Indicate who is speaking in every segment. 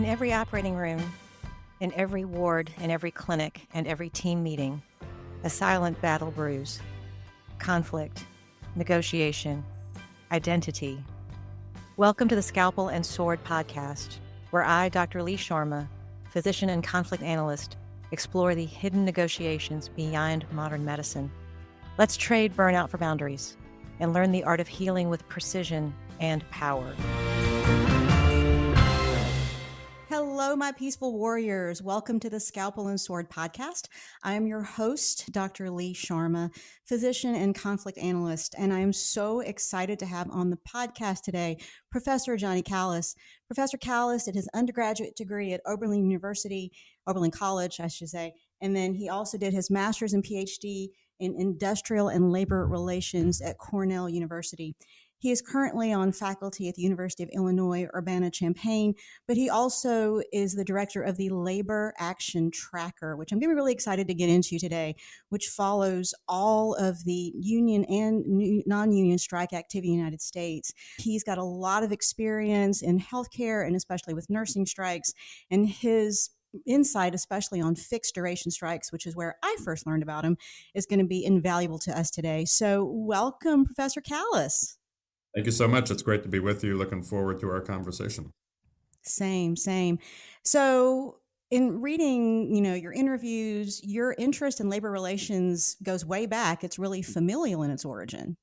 Speaker 1: In every operating room, in every ward, in every clinic, and every team meeting, a silent battle brews. Conflict, negotiation, identity. Welcome to the Scalpel and Sword podcast, where I, Dr. Lee Sharma, physician and conflict analyst, explore the hidden negotiations beyond modern medicine. Let's trade burnout for boundaries and learn the art of healing with precision and power. Hello, my peaceful warriors. Welcome to the Scalpel and Sword podcast. I am your host, Dr. Lee Sharma, physician and conflict analyst, and I am so excited to have on the podcast today Professor Johnnie Kallas. Professor Kallas did his undergraduate degree at Oberlin College, I should say, and then he also did his master's and PhD in industrial and labor relations at Cornell University. He is currently on faculty at the University of Illinois, Urbana-Champaign, but he also is the director of the Labor Action Tracker, which I'm going to be really excited to get into today, which follows all of the union and non-union strike activity in the United States. He's got a lot of experience in healthcare and especially with nursing strikes, and his insight, especially on fixed duration strikes, which is where I first learned about him, is going to be invaluable to us today. So welcome, Professor Kallas.
Speaker 2: Thank you so much. It's great to be with you. Looking forward to our conversation.
Speaker 1: Same. So in reading, your interviews, your interest in labor relations goes way back. It's really familial in its origin.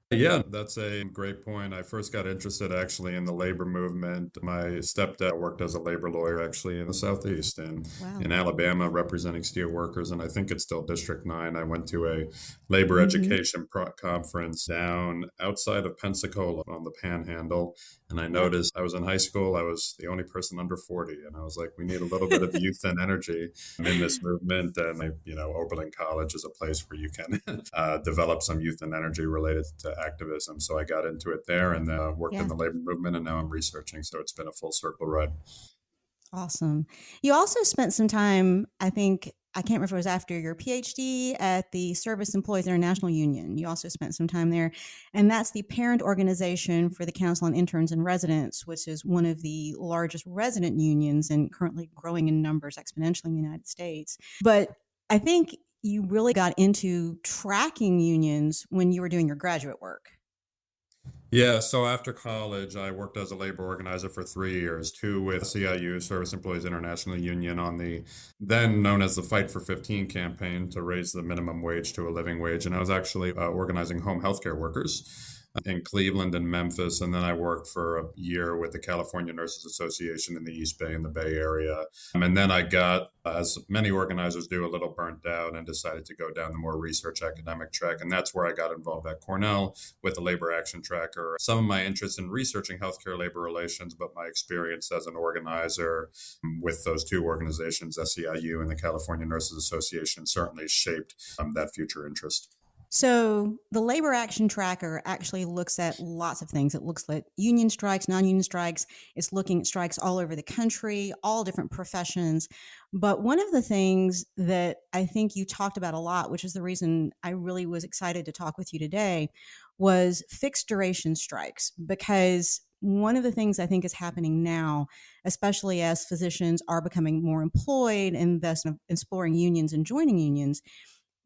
Speaker 2: Yeah, that's a great point. I first got interested actually in the labor movement. My stepdad worked as a labor lawyer actually in the Southeast and in Alabama representing steel workers. And I think it's still District 9. I went to a labor education conference down outside of Pensacola on the Panhandle. And I noticed I was in high school. I was the only person under 40. And I was like, we need a little bit of youth and energy in this movement. And, Oberlin College is a place where you can develop some youth and energy related to activism. So I got into it there and worked in the labor movement, and now I'm researching. So it's been a full circle ride.
Speaker 1: Awesome. You also spent some time, I can't remember if it was after your PhD at the Service Employees International Union. You also spent some time there. And that's the parent organization for the Council on Interns and Residents, which is one of the largest resident unions and currently growing in numbers exponentially in the United States. But I think you really got into tracking unions when you were doing your graduate work.
Speaker 2: Yeah, so after college, I worked as a labor organizer for 3 years, 2 with CIU, Service Employees International Union, on the then known as the Fight for 15 campaign to raise the minimum wage to a living wage. And I was actually organizing home healthcare workers in Cleveland and Memphis. And then I worked for a year with the California Nurses Association in the East Bay and the Bay Area. And then I got, as many organizers do, a little burnt out and decided to go down the more research academic track. And that's where I got involved at Cornell with the Labor Action Tracker. Some of my interest in researching healthcare labor relations, but my experience as an organizer with those two organizations, SEIU and the California Nurses Association, certainly shaped that future interest.
Speaker 1: So the Labor Action Tracker actually looks at lots of things. It looks at union strikes, non-union strikes. It's looking at strikes all over the country, all different professions. But one of the things that I think you talked about a lot, which is the reason I really was excited to talk with you today, was fixed duration strikes. Because one of the things I think is happening now, especially as physicians are becoming more employed and thus exploring unions and joining unions,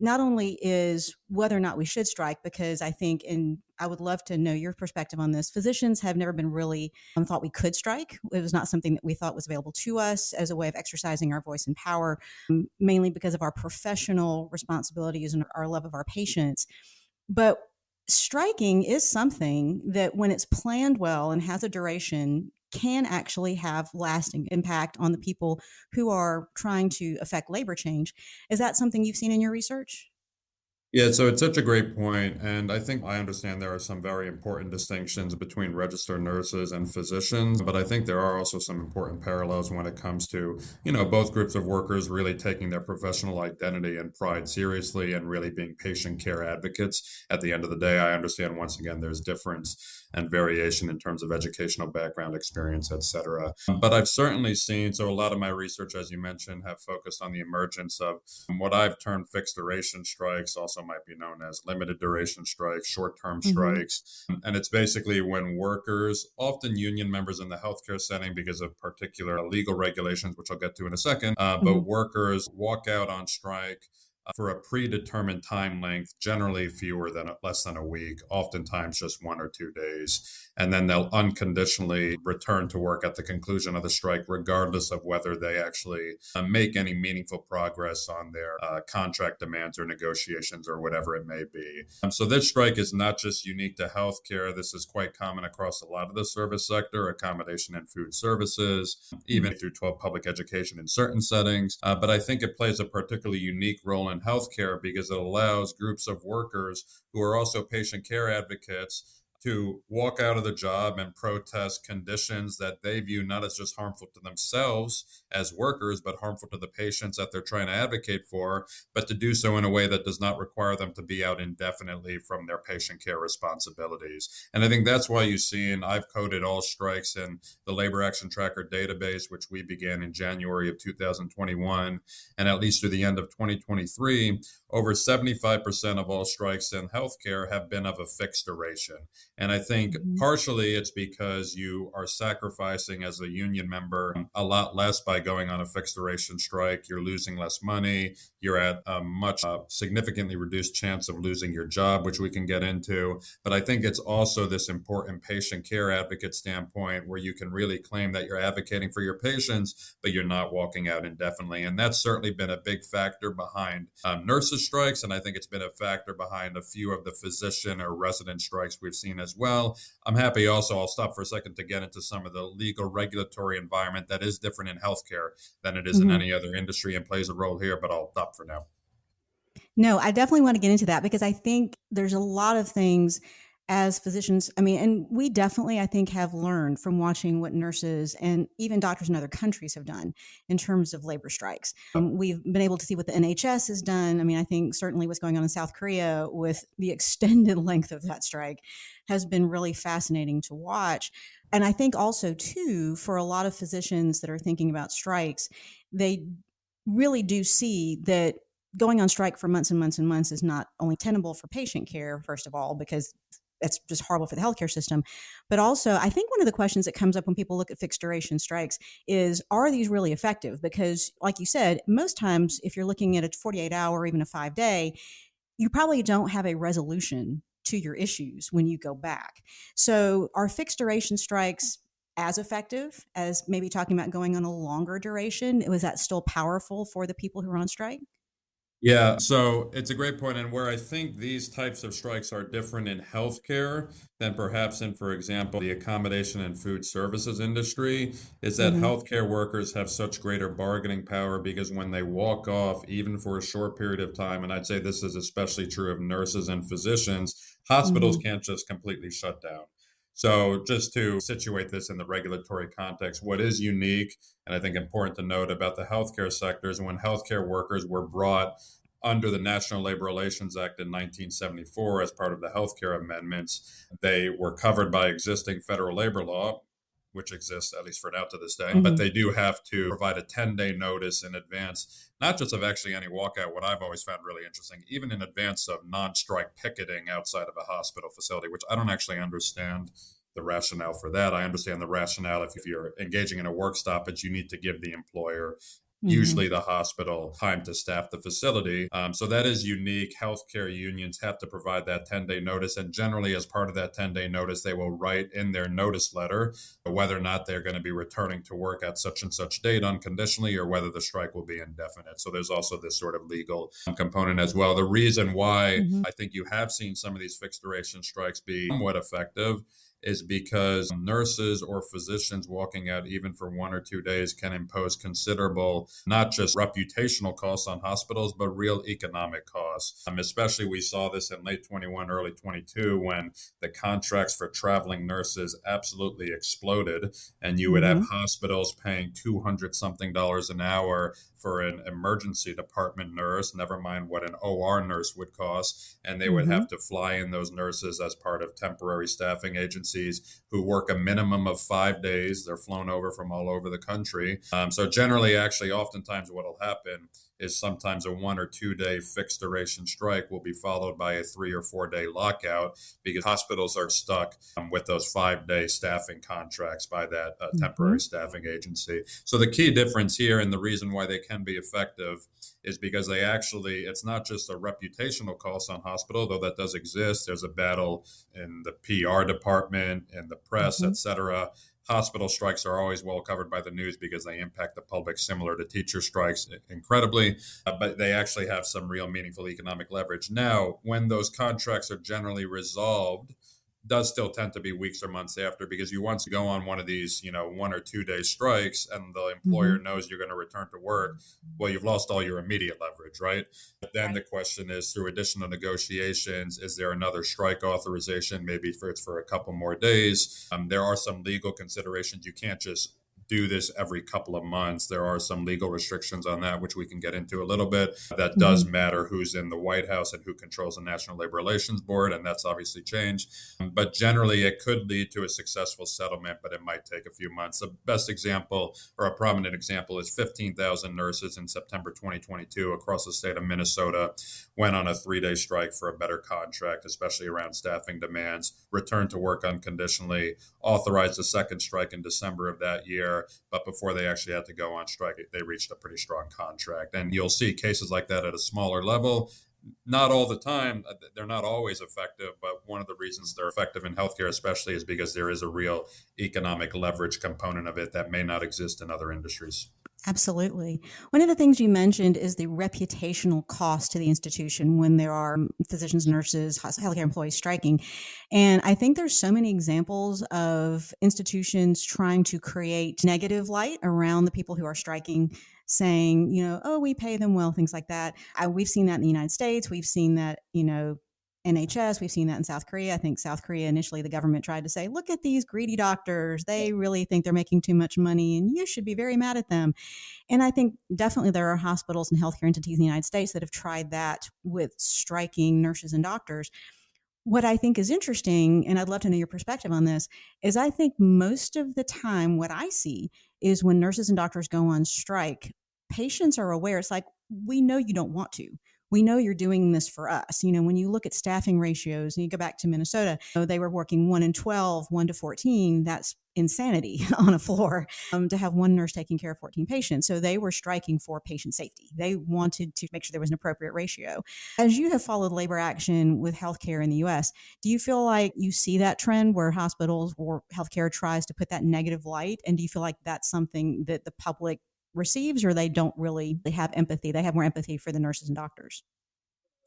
Speaker 1: not only is whether or not we should strike, because I think, and I would love to know your perspective on this, physicians have never been really thought we could strike. It was not something that we thought was available to us as a way of exercising our voice and power, mainly because of our professional responsibilities and our love of our patients. But striking is something that when it's planned well and has a duration, can actually have lasting impact on the people who are trying to affect labor change. Is that something you've seen in your research?
Speaker 2: Yeah, so it's such a great point. And I think I understand there are some very important distinctions between registered nurses and physicians, but I think there are also some important parallels when it comes to, both groups of workers really taking their professional identity and pride seriously and really being patient care advocates. At the end of the day, I understand once again there's difference and variation in terms of educational background, experience, etc. But I've certainly seen, so a lot of my research, as you mentioned, have focused on the emergence of what I've termed fixed duration strikes, also might be known as limited duration strikes, short-term
Speaker 1: Mm-hmm.
Speaker 2: strikes. And it's basically when workers, often union members in the healthcare setting because of particular legal regulations, which I'll get to in a second, but
Speaker 1: Mm-hmm.
Speaker 2: workers walk out on strike for a predetermined time length, generally fewer than less than a week, oftentimes just 1 or 2 days. And then they'll unconditionally return to work at the conclusion of the strike, regardless of whether they actually make any meaningful progress on their contract demands or negotiations or whatever it may be. So this strike is not just unique to healthcare. This is quite common across a lot of the service sector, accommodation and food services, even through 12 public education in certain settings. But I think it plays a particularly unique role in healthcare because it allows groups of workers who are also patient care advocates to walk out of the job and protest conditions that they view not as just harmful to themselves as workers, but harmful to the patients that they're trying to advocate for, but to do so in a way that does not require them to be out indefinitely from their patient care responsibilities. And I think that's why you see, and I've coded all strikes in the Labor Action Tracker database, which we began in January of 2021, and at least through the end of 2023, over 75% of all strikes in healthcare have been of a fixed duration. And I think
Speaker 1: Mm-hmm.
Speaker 2: partially it's because you are sacrificing as a union member a lot less by going on a fixed duration strike. You're losing less money. You're at a much significantly reduced chance of losing your job, which we can get into. But I think it's also this important patient care advocate standpoint where you can really claim that you're advocating for your patients, but you're not walking out indefinitely. And that's certainly been a big factor behind nurses' strikes. And I think it's been a factor behind a few of the physician or resident strikes we've seen as well. I'm happy also, I'll stop for a second to get into some of the legal regulatory environment that is different in healthcare than it is in
Speaker 1: Mm-hmm.
Speaker 2: any other industry and plays a role here, but I'll stop for now.
Speaker 1: No, I definitely want to get into that because I think there's a lot of things as physicians. I mean, and we definitely, I think, have learned from watching what nurses and even doctors in other countries have done in terms of labor strikes. We've been able to see what the NHS has done. I mean, I think certainly what's going on in South Korea with the extended length of that strike has been really fascinating to watch. And I think also, too, for a lot of physicians that are thinking about strikes, they really do see that going on strike for months and months and months is not only tenable for patient care, first of all, because that's just horrible for the healthcare system. But also, I think one of the questions that comes up when people look at fixed duration strikes is, are these really effective? Because, like you said, most times, if you're looking at a 48-hour or even a 5 day, you probably don't have a resolution to your issues when you go back. So, are fixed duration strikes as effective as maybe talking about going on a longer duration? Was that still powerful for the people who are on strike?
Speaker 2: Yeah, so it's a great point, and where I think these types of strikes are different in healthcare than perhaps in, for example, the accommodation and food services industry, is that
Speaker 1: Mm-hmm.
Speaker 2: healthcare workers have such greater bargaining power because when they walk off, even for a short period of time, and I'd say this is especially true of nurses and physicians, hospitals
Speaker 1: Mm-hmm.
Speaker 2: can't just completely shut down. So, just to situate this in the regulatory context, what is unique and I think important to note about the healthcare sector is when healthcare workers were brought under the National Labor Relations Act in 1974 as part of the healthcare amendments, they were covered by existing federal labor law, which exists at least for now to this day, but
Speaker 1: Mm-hmm.
Speaker 2: they do have to provide a 10-day notice in advance, not just of actually any walkout, what I've always found really interesting, even in advance of non-strike picketing outside of a hospital facility, which I don't actually understand the rationale for that. I understand the rationale if you're engaging in a work stoppage, you need to give the employer,
Speaker 1: Mm-hmm.
Speaker 2: usually the hospital, time to staff the facility. So that is unique. Healthcare unions have to provide that 10-day notice. And generally, as part of that 10-day notice, they will write in their notice letter whether or not they're going to be returning to work at such and such date unconditionally or whether the strike will be indefinite. So there's also this sort of legal component as well. The reason why
Speaker 1: Mm-hmm.
Speaker 2: I think you have seen some of these fixed duration strikes be somewhat effective is because nurses or physicians walking out even for 1 or 2 days can impose considerable, not just reputational costs on hospitals, but real economic costs. Especially we saw this in late 21, early 22, when the contracts for traveling nurses absolutely exploded. And you would have
Speaker 1: Mm-hmm.
Speaker 2: hospitals paying 200 something dollars an hour for an emergency department nurse, never mind what an OR nurse would cost. And they would
Speaker 1: Mm-hmm.
Speaker 2: have to fly in those nurses as part of temporary staffing agencies who work a minimum of 5 days. They're flown over from all over the country. So generally, actually, oftentimes what will happen is sometimes a 1 or 2 day fixed duration strike will be followed by a 3 or 4 day lockout because hospitals are stuck with those 5 day staffing contracts by that
Speaker 1: Mm-hmm.
Speaker 2: temporary staffing agency. So the key difference here and the reason why they can be effective is because they actually, it's not just a reputational cost on hospital, though that does exist. There's a battle in the PR department and the press,
Speaker 1: Mm-hmm.
Speaker 2: et cetera. Hospital strikes are always well covered by the news because they impact the public, similar to teacher strikes, incredibly, but they actually have some real meaningful economic leverage. Now, when those contracts are generally resolved, does still tend to be weeks or months after because you once go on one of these, 1 or 2 day strikes and the
Speaker 1: Mm-hmm.
Speaker 2: employer knows you're going to return to work, well, you've lost all your immediate leverage, right? But then the
Speaker 1: Right.
Speaker 2: question is through additional negotiations, is there another strike authorization? Maybe for a couple more days. There are some legal considerations. You can't just do this every couple of months. There are some legal restrictions on that, which we can get into a little bit. That
Speaker 1: Mm-hmm.
Speaker 2: does matter who's in the White House and who controls the National Labor Relations Board, and that's obviously changed. But generally, it could lead to a successful settlement, but it might take a few months. The best example, or a prominent example, is 15,000 nurses in September 2022 across the state of Minnesota went on a 3 day strike for a better contract, especially around staffing demands, returned to work unconditionally, authorized a second strike in December of that year. But before they actually had to go on strike, they reached a pretty strong contract. And you'll see cases like that at a smaller level. Not all the time, they're not always effective, but one of the reasons they're effective in healthcare, especially, is because there is a real economic leverage component of it that may not exist in other industries.
Speaker 1: Absolutely. One of the things you mentioned is the reputational cost to the institution when there are physicians, nurses, healthcare employees striking. And I think there's so many examples of institutions trying to create negative light around the people who are striking, saying, oh, we pay them well, things like that. We've seen that in the United States. We've seen that, NHS, we've seen that in South Korea. I think South Korea initially the government tried to say, look at these greedy doctors. They really think they're making too much money and you should be very mad at them. And I think definitely there are hospitals and healthcare entities in the United States that have tried that with striking nurses and doctors. What I think is interesting, and I'd love to know your perspective on this, is I think most of the time what I see is when nurses and doctors go on strike, patients are aware. It's like, we know you don't want to. We know you're doing this for us. When you look at staffing ratios and you go back to Minnesota, they were working 1 in 12, 1 to 14. That's insanity on a floor to have one nurse taking care of 14 patients. So they were striking for patient safety. They wanted to make sure there was an appropriate ratio. As you have followed labor action with healthcare in the US, do you feel like you see that trend where hospitals or healthcare tries to put that negative light? And do you feel like that's something that the public receives, or they don't really have empathy? They have more empathy for the nurses and doctors.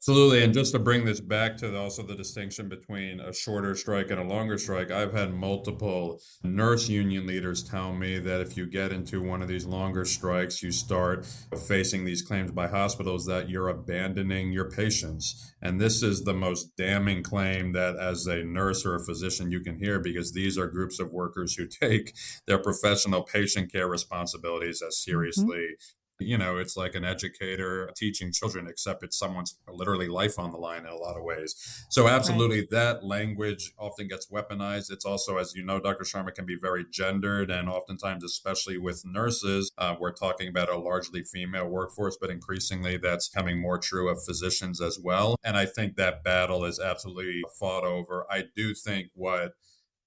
Speaker 2: Absolutely. And just to bring this back to also the distinction between a shorter strike and a longer strike, I've had multiple nurse union leaders tell me that if you get into one of these longer strikes, you start facing these claims by hospitals that you're abandoning your patients. And this is the most damning claim that as a nurse or a physician you can hear, because these are groups of workers who take their professional patient care responsibilities as
Speaker 1: Mm-hmm.
Speaker 2: seriously. It's like an educator teaching children, except it's someone's literally life on the line in a lot of ways. So,
Speaker 1: Right.
Speaker 2: absolutely, that language often gets weaponized. It's also, as you know, Dr. Sharma, can be very gendered. And oftentimes, especially with nurses, we're talking about a largely female workforce, but increasingly that's becoming more true of physicians as well. And I think that battle is absolutely fought over. I do think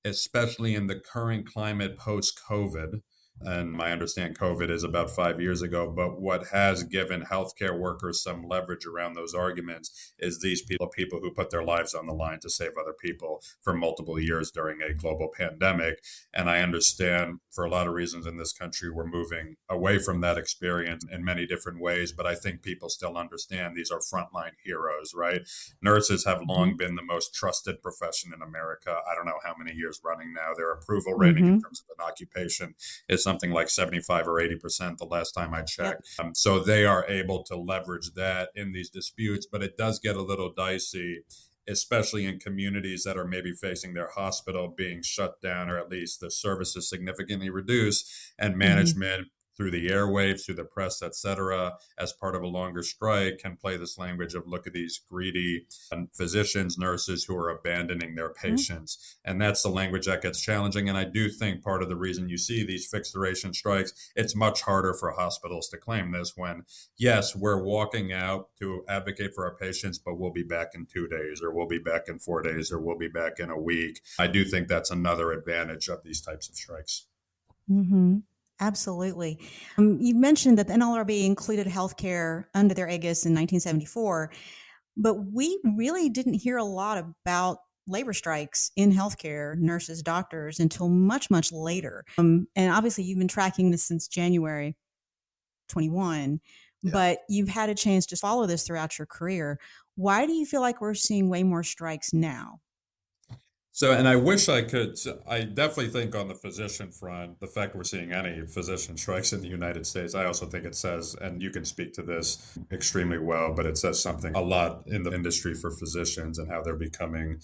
Speaker 2: especially in the current climate post COVID, and I understand COVID is about 5 years ago, but what has given healthcare workers some leverage around those arguments is these people who put their lives on the line to save other people for multiple years during a global pandemic. And I understand for a lot of reasons in this country, we're moving away from that experience in many different ways, but I think people still understand these are frontline heroes, right? Nurses have
Speaker 1: Mm-hmm.
Speaker 2: long been the most trusted profession in America. I don't know how many years running now. Their approval rating in
Speaker 1: Mm-hmm.
Speaker 2: terms of an occupation is something like 75 or 80% the last time I
Speaker 1: Yep.
Speaker 2: checked. So they are able to leverage that in these disputes, but it does get a little dicey, especially in communities that are maybe facing their hospital being shut down or at least the services significantly reduced and
Speaker 1: Mm-hmm.
Speaker 2: management through the airwaves, through the press, etc., as part of a longer strike, can play this language of look at these greedy physicians, nurses who are abandoning their patients. And that's the language that gets challenging. And I do think part of the reason you see these fixed duration strikes, it's much harder for hospitals to claim this when, yes, we're walking out to advocate for our patients, but we'll be back in 2 days, or we'll be back in 4 days, or we'll be back in a week. I do think that's another advantage of these types of strikes.
Speaker 1: Mm-hmm. Absolutely. You mentioned that the NLRB included healthcare under their aegis in 1974, but we really didn't hear a lot about labor strikes in healthcare, nurses, doctors, until much, much later. And obviously, you've been tracking this since January 21,
Speaker 2: Yeah.
Speaker 1: but you've had a chance to follow this throughout your career. Why do you feel like we're seeing way more strikes now?
Speaker 2: So, and I wish I could. I definitely think on the physician front, the fact we're seeing any physician strikes in the United States, I also think it says, and you can speak to this extremely well, but it says something a lot in the industry for physicians and how they're becoming,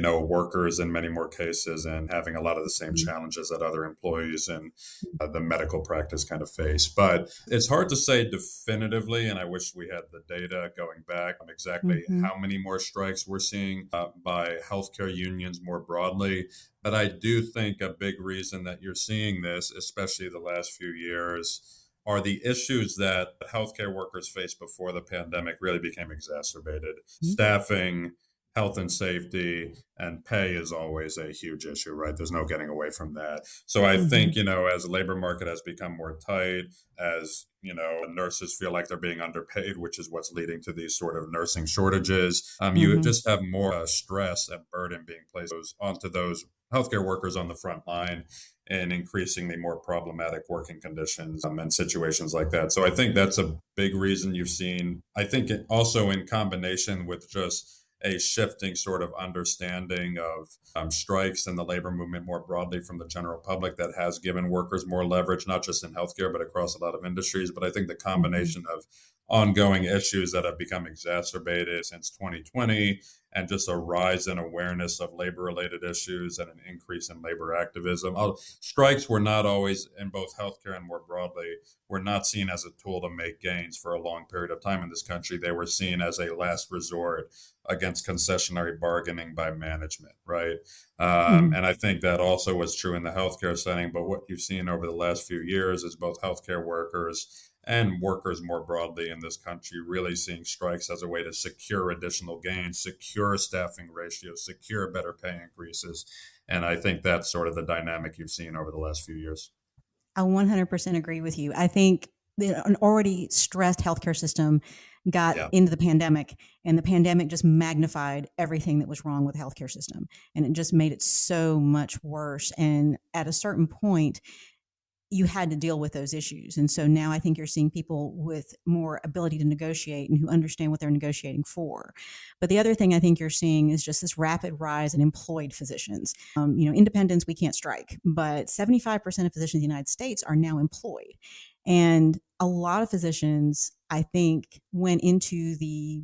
Speaker 2: workers in many more cases and having a lot of the same challenges that other employees in the medical practice kind of face. But it's hard to say definitively, and I wish we had the data going back on exactly
Speaker 1: Mm-hmm.
Speaker 2: how many more strikes we're seeing by healthcare unions more broadly. But I do think a big reason that you're seeing this, especially the last few years, are the issues that healthcare workers faced before the pandemic really became exacerbated. Staffing, health and safety, and pay is always a huge issue, right? There's no getting away from that. So I
Speaker 1: Mm-hmm.
Speaker 2: think, as the labor market has become more tight, as nurses feel like they're being underpaid, which is what's leading to these sort of nursing shortages. You
Speaker 1: Mm-hmm.
Speaker 2: just have more stress and burden being placed onto those healthcare workers on the front line and increasingly more problematic working conditions and situations like that. So I think that's a big reason you've seen. I think it also in combination with just a shifting sort of understanding of strikes and the labor movement more broadly from the general public that has given workers more leverage, not just in healthcare, but across a lot of industries. But I think the
Speaker 1: Mm-hmm.
Speaker 2: combination of ongoing issues that have become exacerbated since 2020 and just a rise in awareness of labor related issues and an increase in labor activism. Strikes were not always, in both healthcare and more broadly, were not seen as a tool to make gains for a long period of time in this country. They were seen as a last resort against concessionary bargaining by management, right?
Speaker 1: Mm-hmm.
Speaker 2: And I think that also was true in the healthcare setting. But what you've seen over the last few years is both healthcare workers and workers more broadly in this country really seeing strikes as a way to secure additional gains, secure staffing ratios, secure better pay increases. And I think that's sort of the dynamic you've seen over the last few years.
Speaker 1: I 100% agree with you. I think an already stressed healthcare system got
Speaker 2: Yeah.
Speaker 1: into the pandemic, and the pandemic just magnified everything that was wrong with the healthcare system. And it just made it so much worse. And at a certain point, you had to deal with those issues. And so now I think you're seeing people with more ability to negotiate and who understand what they're negotiating for. But the other thing I think you're seeing is just this rapid rise in employed physicians. Independents, we can't strike, but 75% of physicians in the United States are now employed. And a lot of physicians, I think, went into the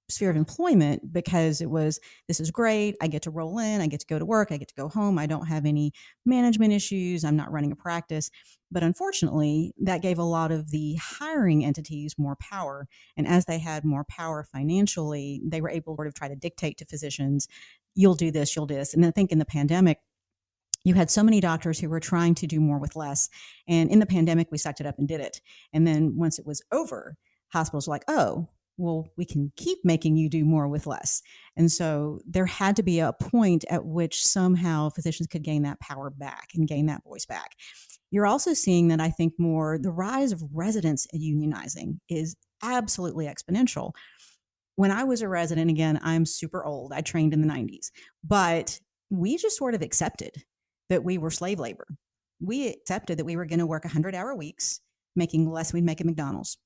Speaker 1: sphere of employment because it was, this is great. I get to roll in, I get to go to work, I get to go home. I don't have any management issues. I'm not running a practice. But unfortunately, that gave a lot of the hiring entities more power. And as they had more power financially, they were able to sort of try to dictate to physicians, you'll do this, you'll do this. And I think in the pandemic, you had so many doctors who were trying to do more with less. And in the pandemic, we sucked it up and did it. And then once it was over, hospitals were like, oh, well, we can keep making you do more with less. And so there had to be a point at which somehow physicians could gain that power back and gain that voice back. You're also seeing that I think more the rise of residents unionizing is absolutely exponential. When I was a resident, again, I'm super old. I trained in the 90s, but we just sort of accepted that we were slave labor. We accepted that we were going to work 100-hour weeks, making less than we'd make at McDonald's.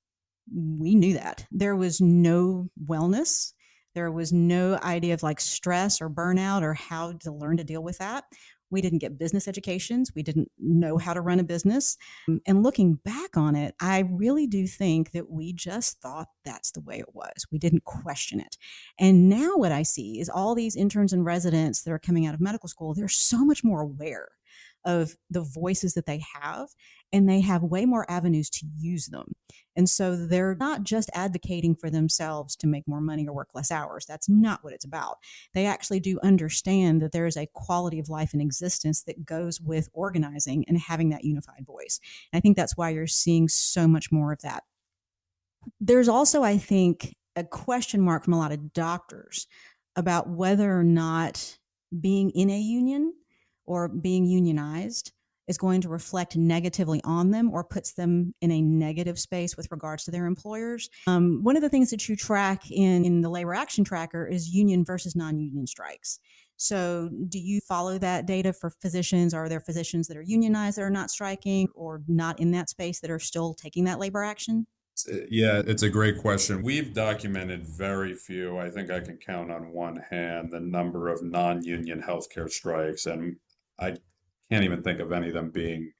Speaker 1: We knew that. There was no wellness. There was no idea of like stress or burnout or how to learn to deal with that. We didn't get business educations. We didn't know how to run a business. And looking back on it, I really do think that we just thought that's the way it was. We didn't question it. And now what I see is all these interns and residents that are coming out of medical school, they're so much more aware of the voices that they have, and they have way more avenues to use them. And so they're not just advocating for themselves to make more money or work less hours. That's not what it's about. They actually do understand that there is a quality of life and existence that goes with organizing and having that unified voice. And I think that's why you're seeing so much more of that. There's also, I think, a question mark from a lot of doctors about whether or not being in a union or being unionized is going to reflect negatively on them or puts them in a negative space with regards to their employers. One of the things that you track in the labor action tracker is union versus non-union strikes. So do you follow that data for physicians? Are there physicians that are unionized that are not striking, or not in that space that are still taking that labor action?
Speaker 2: Yeah, it's a great question. We've documented very few. I think I can count on one hand the number of non-union healthcare strikes, and I can't even think of any of them being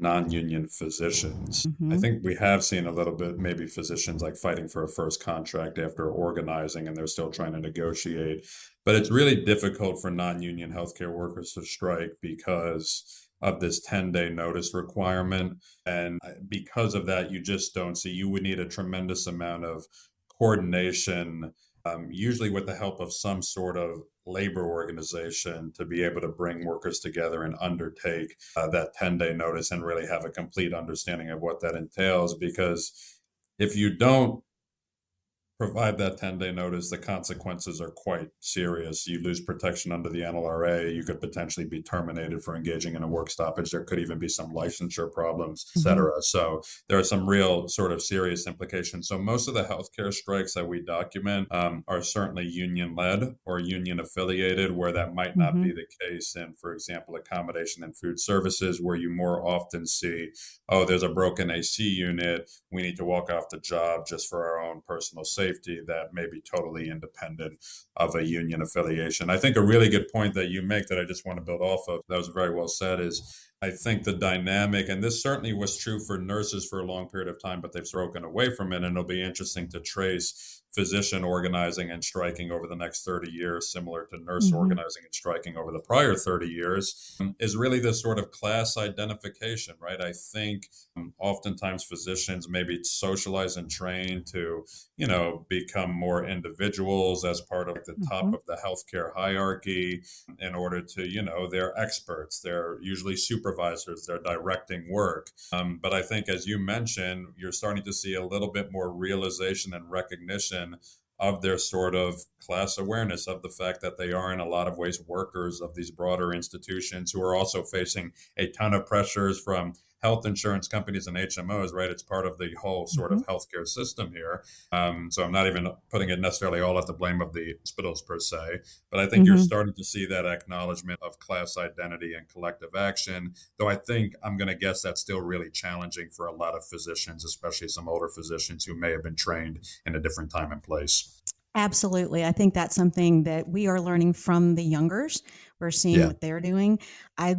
Speaker 2: non-union physicians. I
Speaker 1: Mm-hmm.
Speaker 2: think we have seen a little bit, maybe physicians like fighting for a first contract after organizing and they're still trying to negotiate. But it's really difficult for non-union healthcare workers to strike because of this 10-day notice requirement. And because of that, you just don't see, you would need a tremendous amount of coordination, usually with the help of some sort of labor organization, to be able to bring workers together and undertake that 10-day notice and really have a complete understanding of what that entails. Because if you don't provide that 10-day notice, the consequences are quite serious. You lose protection under the NLRA. You could potentially be terminated for engaging in a work stoppage. There could even be some licensure problems, et
Speaker 1: Mm-hmm.
Speaker 2: cetera. So there are some real sort of serious implications. So most of the healthcare strikes that we document are certainly union led or union affiliated, where that might not
Speaker 1: Mm-hmm.
Speaker 2: be the case in, for example, accommodation and food services, where you more often see, oh, there's a broken AC unit, we need to walk off the job just for our own personal safety. That may be totally independent of a union affiliation. I think a really good point that you make that I just want to build off of, that was very well said, is I think the dynamic, and this certainly was true for nurses for a long period of time, but they've broken away from it. And it'll be interesting to trace physician organizing and striking over the next 30 years, similar to nurse
Speaker 1: Mm-hmm.
Speaker 2: organizing and striking over the prior 30 years, is really this sort of class identification, right? I think oftentimes physicians maybe socialize and train to, become more individuals as part of the top
Speaker 1: Mm-hmm.
Speaker 2: of the healthcare hierarchy in order to, they're experts, they're usually supervisors, they're directing work. But I think, as you mentioned, you're starting to see a little bit more realization and recognition of their sort of class awareness of the fact that they are in a lot of ways workers of these broader institutions who are also facing a ton of pressures from health insurance companies and HMOs, right? It's part of the whole sort
Speaker 1: Mm-hmm.
Speaker 2: of healthcare system here. So I'm not even putting it necessarily all at the blame of the hospitals per se, but I think you're
Speaker 1: Mm-hmm.
Speaker 2: starting to see that acknowledgement of class identity and collective action. Though I think I'm going to guess that's still really challenging for a lot of physicians, especially some older physicians who may have been trained in a different time and place.
Speaker 1: Absolutely. I think that's something that we are learning from the youngers. We're seeing
Speaker 2: Yeah.
Speaker 1: what they're doing. I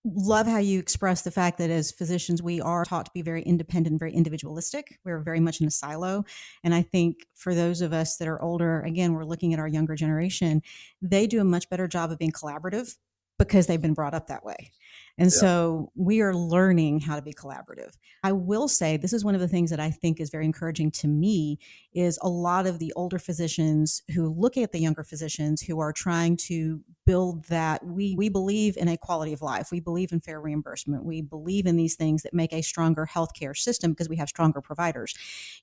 Speaker 1: love how you express the fact that as physicians, we are taught to be very independent, very individualistic. We're very much in a silo. And I think for those of us that are older, again, we're looking at our younger generation, they do a much better job of being collaborative because they've been brought up that way. And
Speaker 2: Yeah.
Speaker 1: so we are learning how to be collaborative. I will say this is one of the things that I think is very encouraging to me is a lot of the older physicians who look at the younger physicians who are trying to build that we believe in a quality of life. We believe in fair reimbursement. We believe in these things that make a stronger healthcare system because we have stronger providers.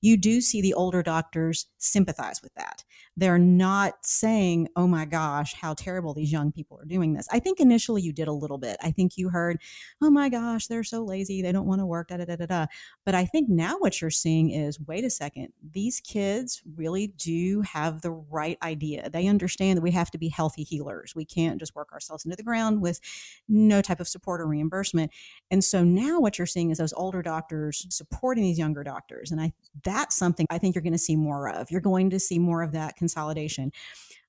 Speaker 1: You do see the older doctors sympathize with that. They're not saying, oh my gosh, how terrible these young people are doing this. I think initially you did a little bit. I think you heard, oh my gosh, they're so lazy. They don't want to work, da da da da da. But I think now what you're seeing is, wait a second, these kids really do have the right idea. They understand that we have to be healthy healers. We can't just work ourselves into the ground with no type of support or reimbursement. And so now what you're seeing is those older doctors supporting these younger doctors. And that's something I think you're going to see more of. You're going to see more of that consolidation.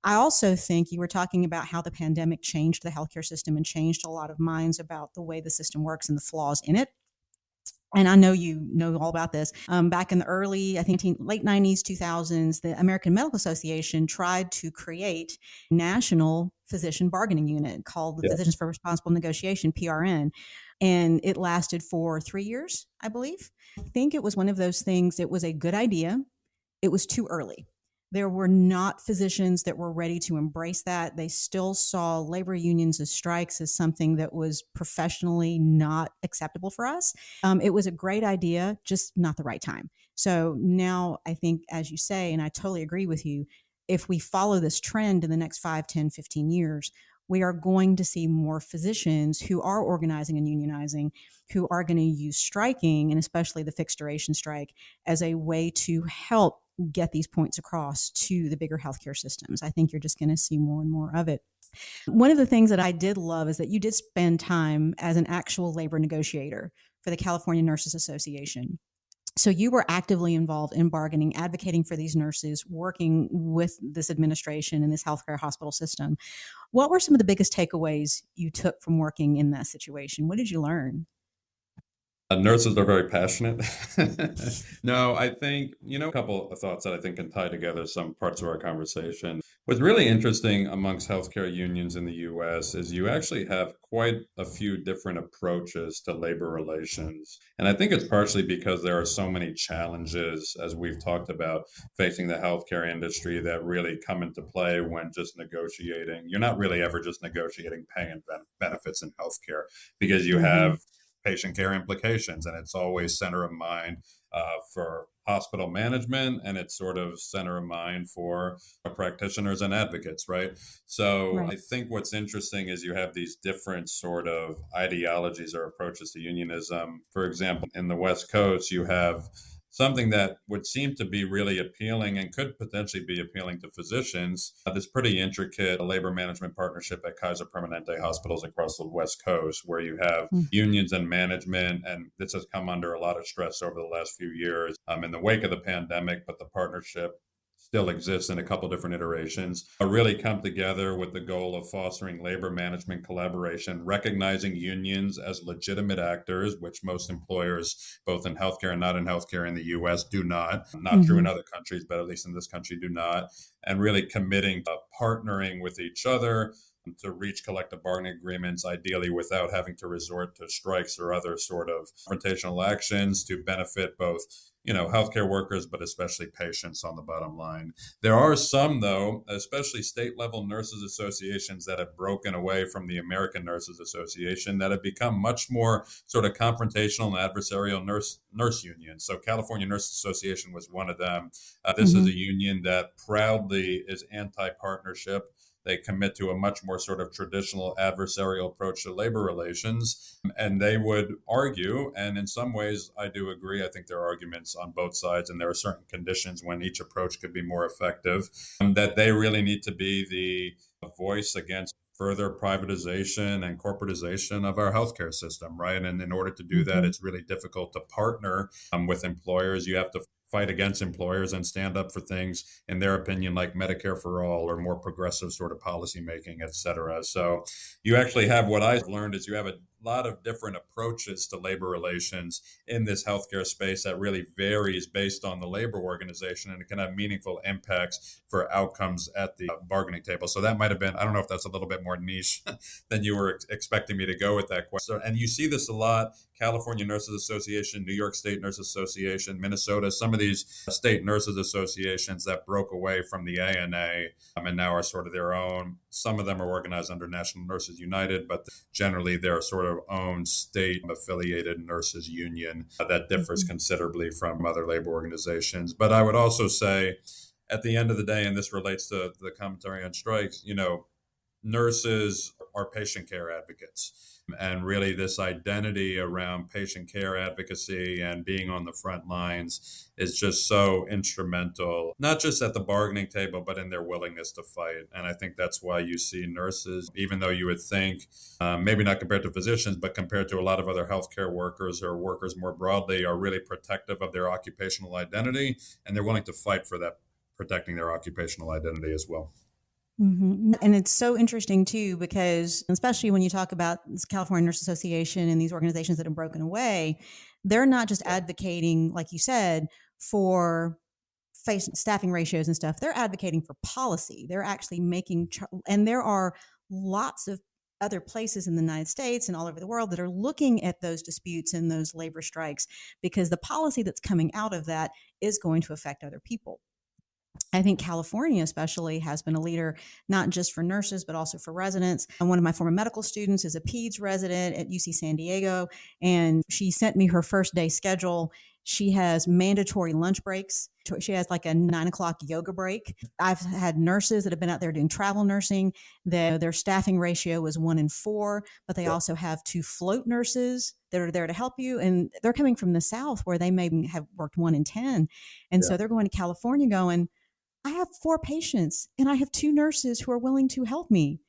Speaker 1: I also think you were talking about how the pandemic changed the healthcare system and changed a lot of minds about the way the system works and the flaws in it. And I know you know all about this. Back in the early, I think, late 90s, 2000s, the American Medical Association tried to create a national physician bargaining unit called the
Speaker 2: Yeah.
Speaker 1: Physicians for Responsible Negotiation, PRN. And it lasted for 3 years, I believe. I think it was one of those things, it was a good idea, it was too early. There were not physicians that were ready to embrace that. They still saw labor unions as strikes as something that was professionally not acceptable for us. It was a great idea, just not the right time. So now I think, as you say, and I totally agree with you, if we follow this trend in the next 5, 10, 15 years, we are going to see more physicians who are organizing and unionizing, who are going to use striking, and especially the fixed duration strike, as a way to help get these points across to the bigger healthcare systems. I think you're just going to see more and more of it. One of the things that I did love is that you did spend time as an actual labor negotiator for the California Nurses Association. So you were actively involved in bargaining, advocating for these nurses, working with this administration and this healthcare hospital system. What were some of the biggest takeaways you took from working in that situation? What did you learn?
Speaker 2: Nurses are very passionate. No, I think, a couple of thoughts that I think can tie together some parts of our conversation. What's really interesting amongst healthcare unions in the US is you actually have quite a few different approaches to labor relations. And I think it's partially because there are so many challenges, as we've talked about, facing the healthcare industry that really come into play when just negotiating. You're not really ever just negotiating pay and benefits in healthcare because you
Speaker 1: Mm-hmm.
Speaker 2: have patient care implications, and it's always center of mind for hospital management, and it's sort of center of mind for practitioners and advocates, right? So
Speaker 1: Right.
Speaker 2: I think what's interesting is you have these different sort of ideologies or approaches to unionism. For example, in the West Coast, you have something that would seem to be really appealing and could potentially be appealing to physicians. This pretty intricate labor management partnership at Kaiser Permanente hospitals across the West Coast, where you have unions and management, and this has come under a lot of stress over the last few years in the wake of the pandemic, but the partnership still exists in a couple different iterations, really come together with the goal of fostering labor management collaboration, recognizing unions as legitimate actors, which most employers, both in healthcare and not in healthcare in the US, do not. Not true in
Speaker 1: Mm-hmm.
Speaker 2: other countries, but at least in this country, do not. And really committing to partnering with each other to reach collective bargaining agreements, ideally without having to resort to strikes or other sort of confrontational actions to benefit both, healthcare workers, but especially patients on the bottom line. There are some, though, especially state level nurses associations that have broken away from the American Nurses Association that have become much more sort of confrontational and adversarial nurse unions. So California Nurses Association was one of them. This is
Speaker 1: Mm-hmm.
Speaker 2: a union that proudly is anti-partnership. They commit to a much more sort of traditional adversarial approach to labor relations. And they would argue, and in some ways, I do agree. I think there are arguments on both sides, and there are certain conditions when each approach could be more effective, that they really need to be the voice against further privatization and corporatization of our healthcare system, right? And in order to do that,
Speaker 1: Mm-hmm.
Speaker 2: it's really difficult to partner with employers. You have to fight against employers and stand up for things, in their opinion, like Medicare for all or more progressive sort of policy making, et cetera. So you actually have what I've learned is you have a lot of different approaches to labor relations in this healthcare space that really varies based on the labor organization, and it can have meaningful impacts for outcomes at the bargaining table. So that might have been, I don't know if that's a little bit more niche than you were expecting me to go with that question. And you see this a lot. California Nurses Association, New York State Nurses Association, Minnesota, some of these state nurses associations that broke away from the ANA and now are sort of their own. Some of them are organized under National Nurses United, but generally they're sort of own state affiliated nurses union that differs
Speaker 1: Mm-hmm.
Speaker 2: considerably from other labor organizations. But I would also say, at the end of the day, and this relates to the commentary on strikes, nurses are patient care advocates. And really, this identity around patient care advocacy and being on the front lines is just so instrumental, not just at the bargaining table, but in their willingness to fight. And I think that's why you see nurses, even though you would think, maybe not compared to physicians, but compared to a lot of other healthcare workers or workers more broadly, are really protective of their occupational identity. And they're willing to fight for that, protecting their occupational identity as well.
Speaker 1: And it's so interesting too, because especially when you talk about this California Nurse Association and these organizations that have broken away, they're not just advocating, like you said, for staffing ratios and stuff. They're advocating for policy. They're actually and there are lots of other places in the United States and all over the world that are looking at those disputes and those labor strikes, because the policy that's coming out of that is going to affect other people. I think California especially has been a leader, not just for nurses, but also for residents. And one of my former medical students is a PEDS resident at UC San Diego, and she sent me her first day schedule. She has mandatory lunch breaks. She has like a 9 o'clock yoga break. I've had nurses that have been out there doing travel nursing. Their staffing ratio was 1 in 4, but they also have 2 float nurses that are there to help you. And they're coming from the South where they may have worked 1 in 10. And so they're going to California going, I have 4 patients and I have 2 nurses who are willing to help me.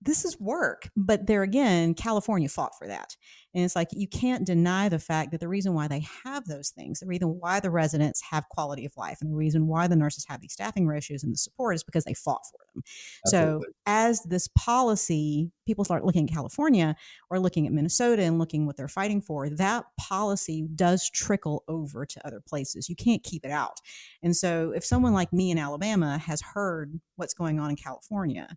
Speaker 1: This is work. But there again, California fought for that. And it's like, you can't deny the fact that the reason why they have those things, the reason why the residents have quality of life, and the reason why the nurses have these staffing ratios and the support is because they fought for them. Absolutely. So as this policy, people start looking at California or looking at Minnesota and looking what they're fighting for, that policy does trickle over to other places. You can't keep it out. And so if someone like me in Alabama has heard what's going on in California,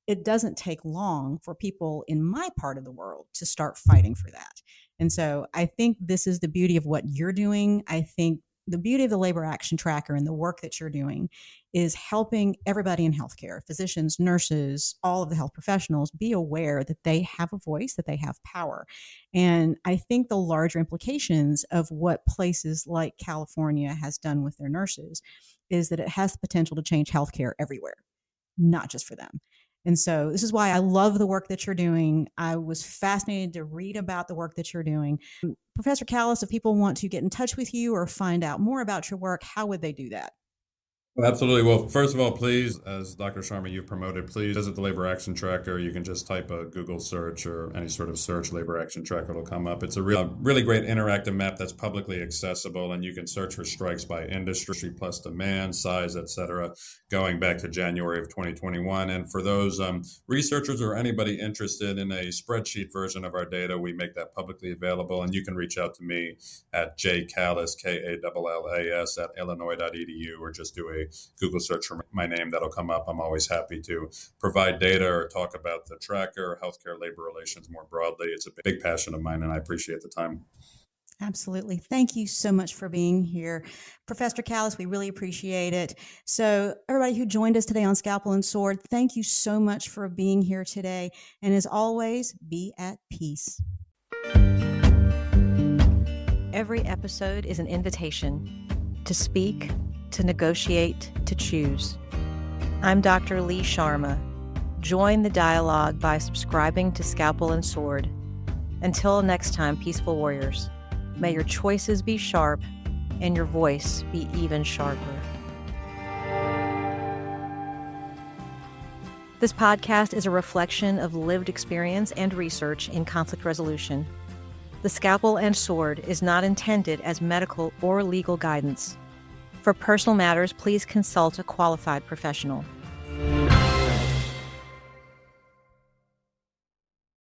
Speaker 1: it doesn't take long for people in my part of the world to start fighting for that. And so I think this is the beauty of what you're doing. I think the beauty of the Labor Action Tracker and the work that you're doing is helping everybody in healthcare, physicians, nurses, all of the health professionals, be aware that they have a voice, that they have power. And I think the larger implications of what places like California has done with their nurses is that it has the potential to change healthcare everywhere, not just for them. And so this is why I love the work that you're doing. I was fascinated to read about the work that you're doing. Professor Kallas, if people want to get in touch with you or find out more about your work, how would they do that?
Speaker 2: Absolutely. Well, first of all, please, as Dr. Sharma, you've promoted, please visit the Labor Action Tracker. You can just type a Google search or any sort of search, Labor Action Tracker will come up. It's a really great interactive map that's publicly accessible, and you can search for strikes by industry plus demand, size, etc., going back to January of 2021. And for those researchers or anybody interested in a spreadsheet version of our data, we make that publicly available, and you can reach out to me at jkallas, Kallas, at illinois.edu, or just do a Google search for my name. That'll come up. I'm always happy to provide data or talk about the tracker, healthcare, labor relations more broadly. It's a big passion of mine, and I appreciate the time.
Speaker 1: Absolutely. Thank you so much for being here. Professor Kallas, we really appreciate it. So everybody who joined us today on Scalpel and Sword, thank you so much for being here today. And as always, be at peace.
Speaker 3: Every episode is an invitation to speak, to negotiate, to choose. I'm Dr. Lee Sharma. Join the dialogue by subscribing to Scalpel and Sword. Until next time, peaceful warriors, may your choices be sharp and your voice be even sharper. This podcast is a reflection of lived experience and research in conflict resolution. The Scalpel and Sword is not intended as medical or legal guidance. For personal matters, please consult a qualified professional.